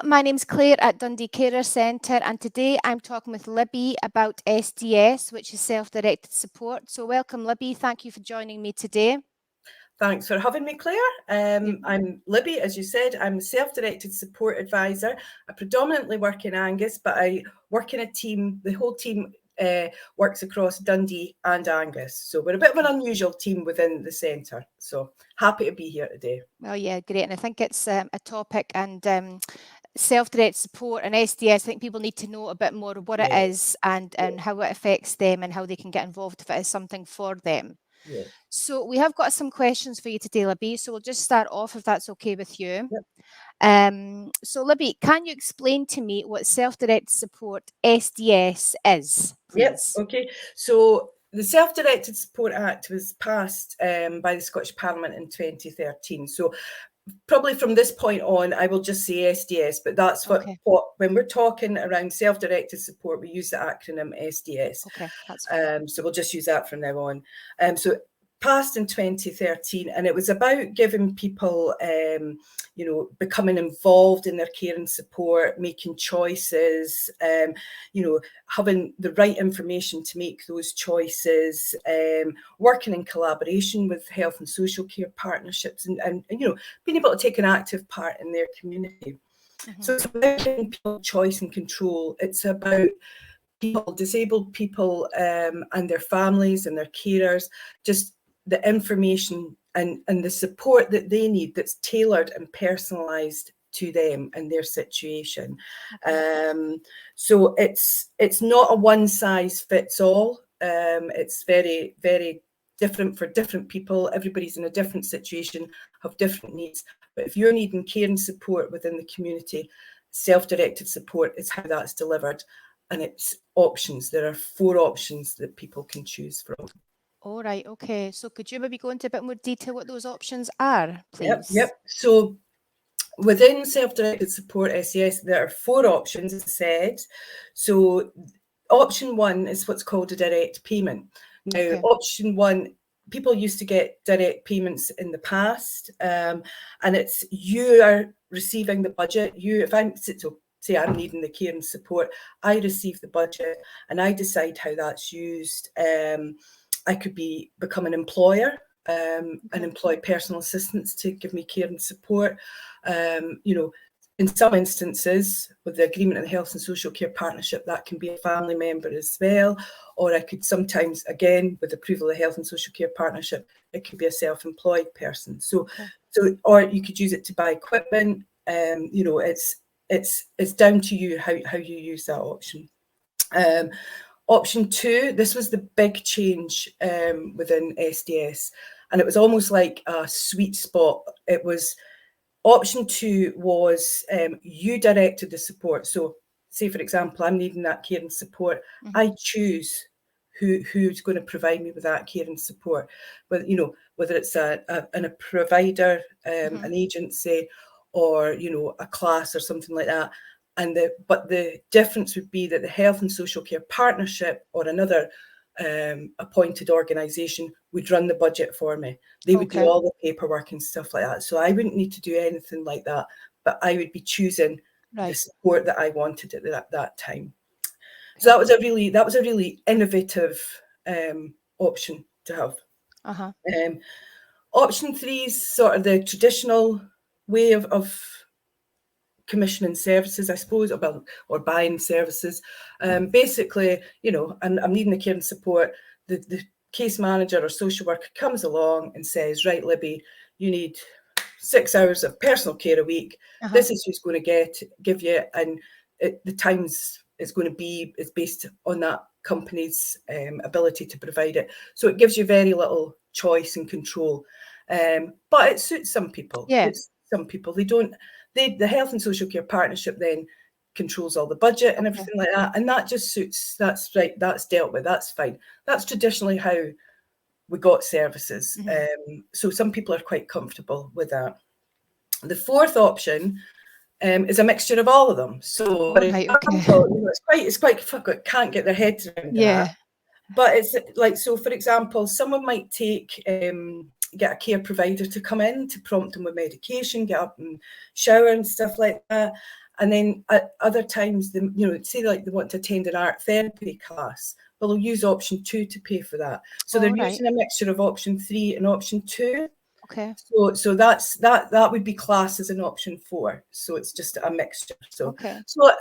my name's Claire at Dundee Carer Centre, and today I'm talking with Libby about SDS, which is self-directed support. So welcome, Libby. Thank you for joining me today. Thanks for having me, Claire. I'm Libby, as you said. I'm a self-directed support advisor. I predominantly work in Angus, but I work in a team. The whole team works across Dundee and Angus. So we're a bit of an unusual team within the centre. So happy to be here today. Well, yeah, great. And I think it's a topic, and self-directed support and SDS, I think people need to know a bit more of what it is and how it affects them and how they can get involved if it is something for them. Yeah. So we have got some questions for you today, Libby. So we'll just start off if that's okay with you. Yep. So Libby, can you explain to me what self-directed support SDS is, please? Yep. Okay. So the Self-Directed Support Act was passed by the Scottish Parliament in 2013. So probably from this point on, I will just say SDS, but that's what when we're talking around self-directed support, we use the acronym SDS. Okay, that's fine. So we'll just use that from now on. So passed in 2013, and it was about giving people, becoming involved in their care and support, making choices, having the right information to make those choices, working in collaboration with health and social care partnerships, and being able to take an active part in their community. So it's about giving people choice and control. It's about people, disabled people, and their families and their carers, just the information and the support that they need that's tailored and personalised to them and their situation. So it's not a one size fits all. It's very, very different for different people. Everybody's in a different situation, have different needs. But if you're needing care and support within the community, self-directed support is how that's delivered. And it's options. There are 4 options that people can choose from. All right, okay. So could you maybe go into a bit more detail what those options are, please? Yep. So within self-directed support SES, there are 4 options, as I said. So option 1 is what's called a direct payment. Now, option 1, people used to get direct payments in the past, and it's you are receiving the budget. If I'm say I'm needing the care and support, I receive the budget and I decide how that's used. I could become an employer and employ personal assistants to give me care and support. In some instances, with the agreement of the Health and Social Care Partnership, that can be a family member as well. Or I could sometimes, again, with approval of the Health and Social Care Partnership, it could be a self-employed person. Or you could use it to buy equipment. It's down to you how you use that option. Option 2, this was the big change within SDS, and it was almost like a sweet spot. It was option 2 was you directed the support. So say, for example, I'm needing that care and support. I choose who's going to provide me with that care and support. Whether it's a provider, an agency, or a class or something like that. But the difference would be that the Health and Social Care Partnership or another appointed organisation would run the budget for me. They would do all the paperwork and stuff like that. So I wouldn't need to do anything like that, but I would be choosing the support that I wanted at that time. So that was a really innovative option to have. Option 3 is sort of the traditional way of commissioning services, I suppose, or buying services. Basically, I'm needing the care and support. The case manager or social worker comes along and says, right, Libby, you need 6 hours of personal care a week. This is who's going to give you, and the times it's going to be is based on that company's ability to provide it. So it gives you very little choice and control. But it suits some people. Some people, the Health and Social Care Partnership then controls all the budget and everything like that. And that just suits, that's right, that's dealt with, that's fine. That's traditionally how we got services. So some people are quite comfortable with that. The 4th option is a mixture of all of them. So it's quite difficult, can't get their heads around that. But it's like, so for example, someone might get a care provider to come in to prompt them with medication, get up and shower and stuff like that. And then at other times, say like they want to attend an art therapy class, well, they'll use option 2 to pay for that. So they're using a mixture of option 3 and option 2. Okay. So that would be classed as an option 4. So it's just a mixture. So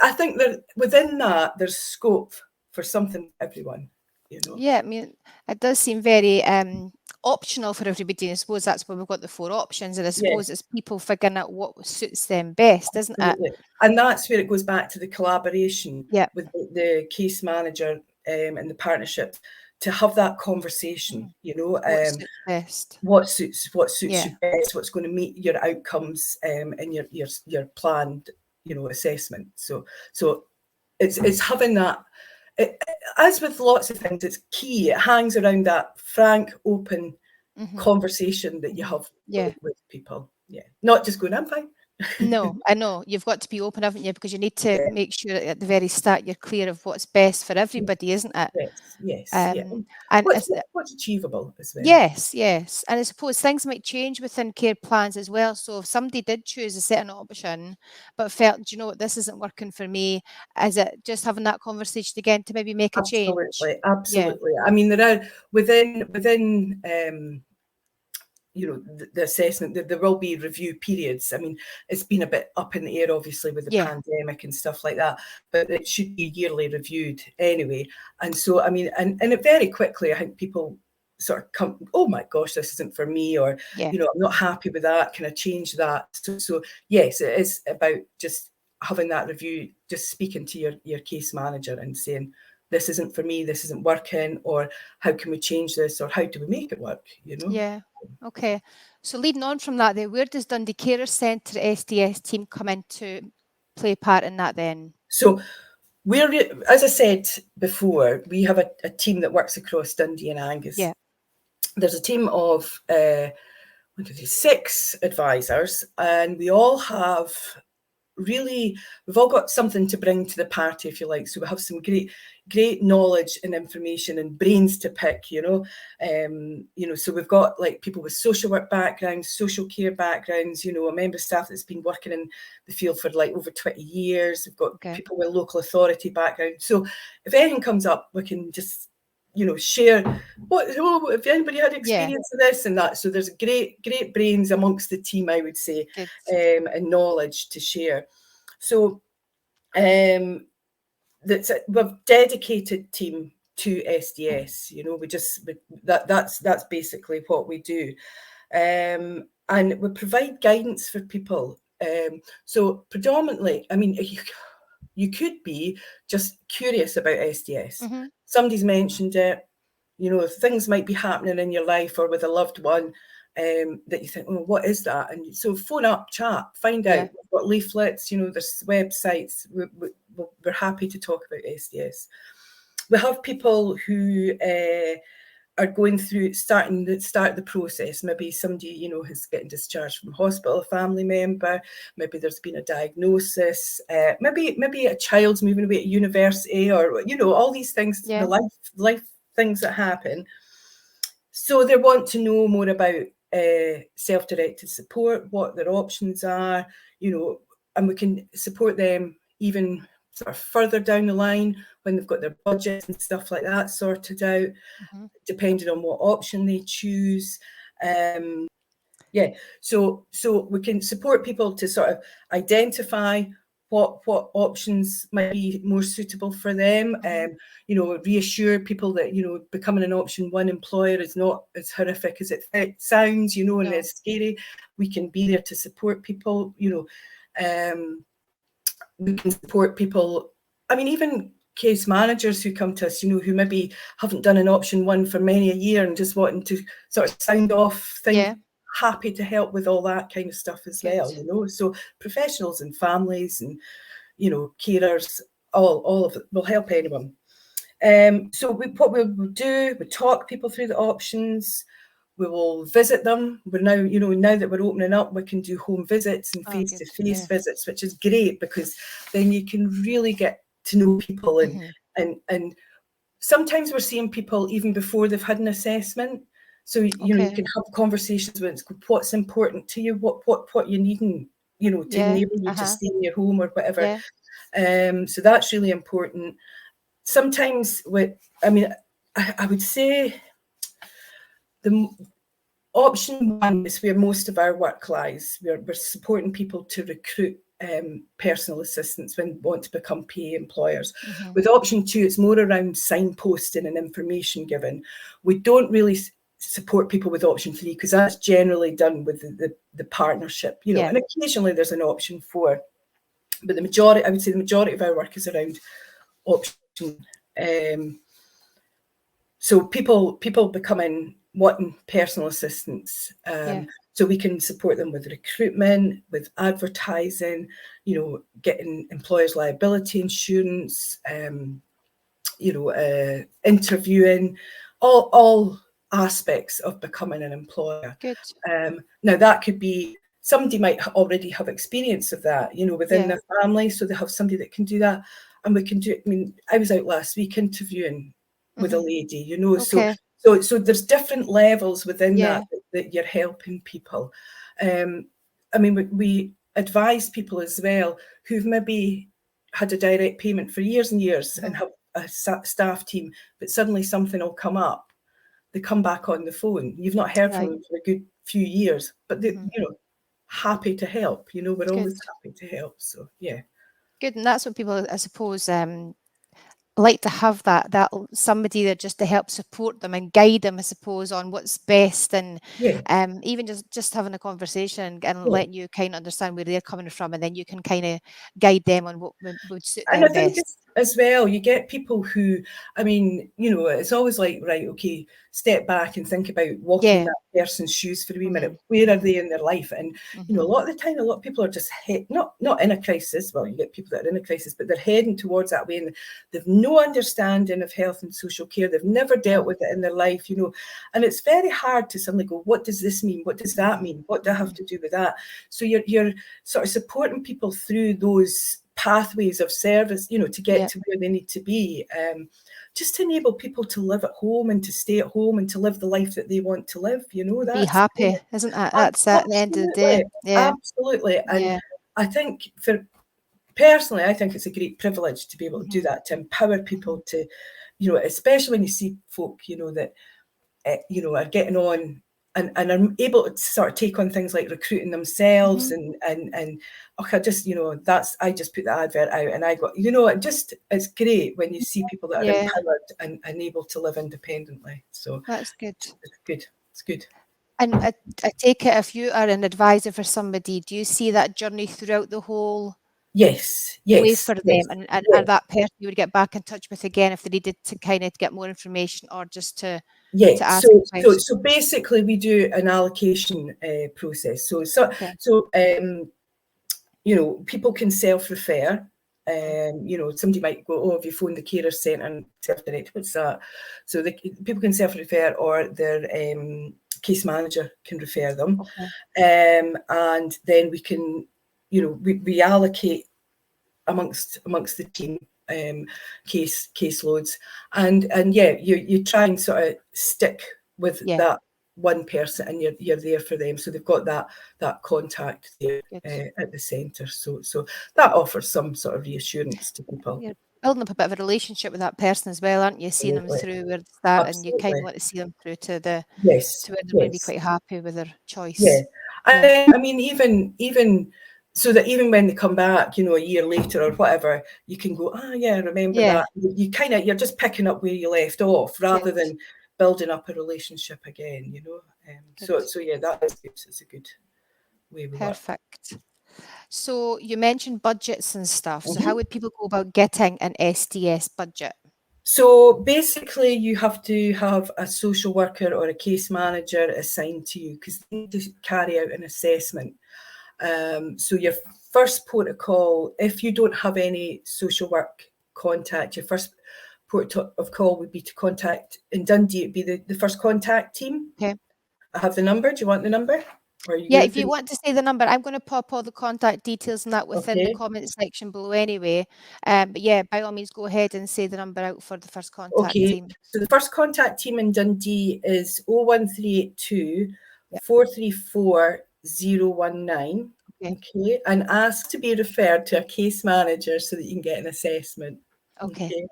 I think that within that there's scope for something for everyone. Yeah, I mean, it does seem very optional for everybody. I suppose that's why we've got the 4 options, and I suppose it's people figuring out what suits them best, isn't it? And that's where it goes back to the collaboration with the case manager and the partnership to have that conversation. What suits best? What suits you best? What's going to meet your outcomes and your planned assessment. So it's having that. As with lots of things, it's key. It hangs around that frank, open conversation that you have with people. Yeah, not just going, I'm fine. No, I know. You've got to be open, haven't you? Because you need to make sure at the very start you're clear of what's best for everybody, isn't it? Yes. And what's achievable as well. Yes. And I suppose things might change within care plans as well. So if somebody did choose a certain option, but felt, do you know what, this isn't working for me, is it just having that conversation again to maybe make a change? Absolutely. I mean, there are within the assessment, there will be review periods. I mean, it's been a bit up in the air, obviously, with the pandemic and stuff like that, but it should be yearly reviewed anyway. And so, I mean, and it very quickly, I think people sort of come, oh my gosh, this isn't for me, or, I'm not happy with that, can I change that? So yes, it is about just having that review, just speaking to your case manager and saying, this isn't for me, this isn't working, or how can we change this, or how do we make it work, Yeah. Okay. So leading on from that then, where does Dundee Carer Centre SDS team come into play part in that then? So as I said before, we have a team that works across Dundee and Angus. Yeah. There's a team of 6 advisors, and we all have we've all got something to bring to the party, if you like. So we have some great knowledge and information and brains to pick, so we've got like people with social work backgrounds, social care backgrounds, a member of staff that's been working in the field for like over 20 years. We've got people with local authority background. So if anything comes up, we can just share if anybody had experience of this and that. So there's great brains amongst the team, I would say, and knowledge to share. So we've dedicated team to SDS. That's basically what we do, and we provide guidance for people. So predominantly, I mean, you could be just curious about SDS. Somebody's mentioned it, things might be happening in your life or with a loved one that you think, oh, what is that? And so phone up, chat, find out. We've got leaflets, there's websites. We're happy to talk about SDS. We have people who are going through start the process. Maybe somebody is getting discharged from hospital, a family member, maybe there's been a diagnosis, maybe a child's moving away at university, or all these things, the life things that happen. So they want to know more about self-directed support, what their options are, and we can support them even sort of further down the line when they've got their budgets and stuff like that sorted out, depending on what option they choose. So we can support people to sort of identify what options might be more suitable for them. Reassure people that becoming an option 1 employer is not as horrific as it sounds, and it's scary. We can be there to support people. We can support people. I mean, even case managers who come to us, who maybe haven't done an option 1 for many a year and just wanting to sort of sound off things. Happy to help with all that kind of stuff as well, So professionals and families and carers, all of it will help anyone. So what we will do, we talk people through the options. We will visit them. We're now, now that we're opening up, we can do home visits and face-to-face visits, which is great because then you can really get to know people and sometimes we're seeing people even before they've had an assessment. So you can have conversations with what's important to you, what you need, and to enable you to stay in your home or whatever. Yeah. So that's really important. Sometimes I would say the option one is where most of our work lies. We're supporting people to recruit personal assistants when they want to become PA employers. With option two, it's more around signposting and information given. We don't really support people with option three because that's generally done with the partnership, and occasionally there's an option four. But I would say the majority of our work is around option. So people becoming wanting personal assistance. So we can support them with recruitment, with advertising, getting employers' liability insurance, interviewing, all aspects of becoming an employer. Good. Now that could be somebody might already have experience of that, within their family, so they have somebody that can do that, and we can do it. I mean, I was out last week interviewing with a lady, Okay. so there's different levels within that you're helping people. I mean, we advise people as well who've maybe had a direct payment for years and years and have a staff team, but suddenly something will come up. They come back on the phone. You've not heard from them for a good few years, but they're, happy to help. We're always happy to help. So, yeah. Good. And that's what people, I suppose, like to have that somebody there just to help support them and guide them, I suppose, on what's best, and even just having a conversation and letting you kind of understand where they're coming from, and then you can kind of guide them on what would suit them And I think best. as well, you get people who, I mean, it's always like, right, okay, step back and think about walking in that person's shoes for a wee minute. Where are they in their life? And, a lot of the time, a lot of people are just not in a crisis. Well, you get people that are in a crisis, but they're heading towards that way. And they've no understanding of health and social care. They've never dealt with it in their life, and it's very hard to suddenly go, what does this mean? What does that mean? What do I have to do with that? So you're sort of supporting people through those pathways of service, to get to where they need to be, just to enable people to live at home and to stay at home and to live the life that they want to live. That's be happy, isn't that? That's at the end of the day. Absolutely. And I think personally, I think it's a great privilege to be able to do that, to empower people to, especially when you see folk, that are getting on and are able to sort of take on things like recruiting themselves and I just put the advert out and I got, it's great when you see people that are empowered and able to live independently. So that's good. It's good. And I take it, if you are an advisor for somebody, do you see that journey throughout the whole way for them, and that person you would get back in touch with again if they needed to kind of get more information or just to ask questions? So basically we do an allocation process. People can self-refer. Somebody might go, oh, have you phoned the carer centre and self-direct? What's that? So people can self-refer, or their case manager can refer them. And then we can, we allocate amongst the team caseloads, and you try and sort of stick with that one person, and you're there for them, so they've got that contact there at the centre. So that offers some sort of reassurance to people. You're building up a bit of a relationship with that person as well, aren't you? Seeing them through where they start, and you kind of want to see them through to where they're going to be quite happy with their choice. I mean, even so that even when they come back, a year later or whatever, you can go, remember that. You're just picking up where you left off rather than building up a relationship again, So that is good. It's a good way we work. Perfect. So you mentioned budgets and stuff. So how would people go about getting an SDS budget? So basically, you have to have a social worker or a case manager assigned to you because they need to carry out an assessment. So your first port of call, if you don't have any social work contact, your first port of call would be to contact, in Dundee, it'd be the first contact team. Okay. I have the number. Do you want the number? If you want to say the number, I'm going to pop all the contact details and that within the comments section below anyway. But by all means, go ahead and say the number out for the first contact team. So the first contact team in Dundee is 01382 434 019. Okay. Okay, and ask to be referred to a case manager so that you can get an assessment. Okay. Okay.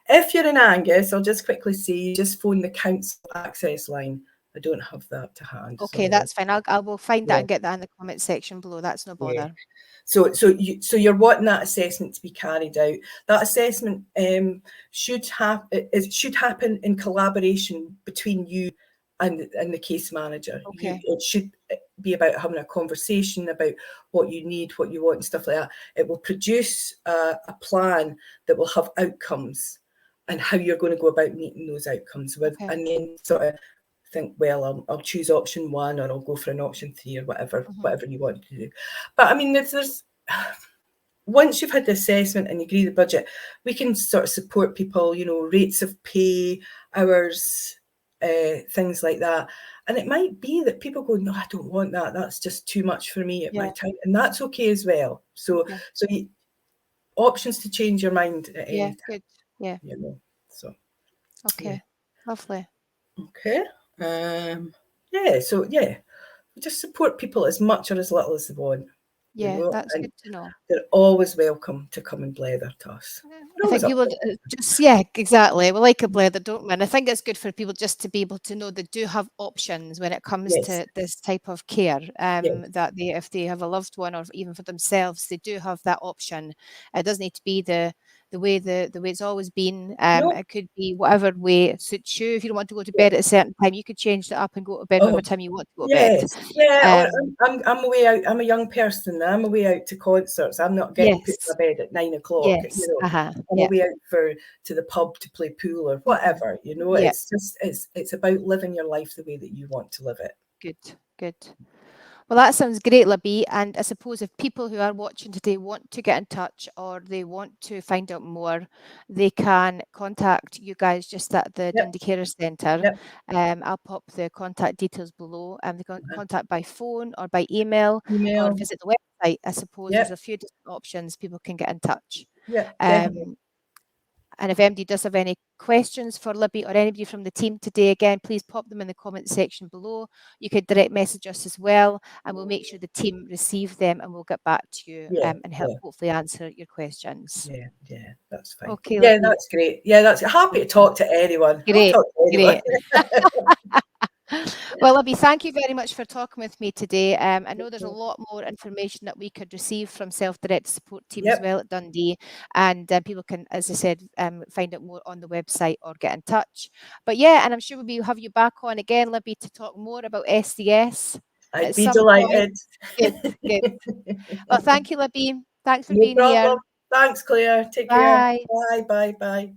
If you're in Angus, I'll just quickly say you just phone the council access line. I don't have that to hand. Okay, Sorry. that's fine. I will find that Yeah. and get that in the comment section below. That's no Yeah. bother. So you're wanting that assessment to be carried out. That assessment should happen in collaboration between you and the case manager. Okay. It should be about having a conversation about what you need, what you want, and stuff like that. It will produce a plan that will have outcomes and how you're going to go about meeting those outcomes with, Okay. and then sort of think, well, I'll choose option 1 or I'll go for an option 3 or whatever you want to do. But I mean, there's once you've had the assessment and you agree the budget, we can sort of support people, rates of pay, hours, things like that. And it might be that people go, no, I don't want that. That's just too much for me at my time. And that's okay as well. So options to change your mind at any time. Good. Yeah. So. Okay. Lovely. Okay. We just support people as much or as little as they want. Yeah, that's good to know. They're always welcome to come and blether to us. I think people exactly. We like a blether, don't we? And I think it's good for people just to be able to know they do have options when it comes to this type of care. That if they have a loved one or even for themselves, they do have that option. It doesn't need to be the way it's always been. It could be whatever way suits you. If you don't want to go to bed at a certain time, you could change that up and go to bed whatever time you want to go to bed. I'm away out. I'm a young person. I'm away out to concerts. I'm not getting put to bed at 9 o'clock. I'm away out to the pub to play pool or whatever. It's just it's about living your life the way that you want to live it. Good. Well, that sounds great, Libby. And I suppose if people who are watching today want to get in touch or they want to find out more, they can contact you guys just at the Dundee Carers Centre. I'll pop the contact details below. They can contact by phone or by email or visit the website. I suppose there's a few different options people can get in touch. And if MD does have any questions for Libby or anybody from the team today, again, please pop them in the comment section below. You could direct message us as well, and we'll make sure the team receive them and we'll get back to you and help hopefully answer your questions. Yeah, that's fine. Okay, yeah, Libby. that's great. Yeah, that's happy to talk to anyone. Great. Great. Well, Libby, thank you very much for talking with me today. I know there's a lot more information that we could receive from self-directed support teams as well at Dundee, and people can, as I said, find out more on the website or get in touch. But and I'm sure we'll have you back on again, Libby, to talk more about SDS. I'd be delighted. Good. Well, thank you, Libby. Thanks for being here. Thanks, Claire. Take care. Bye.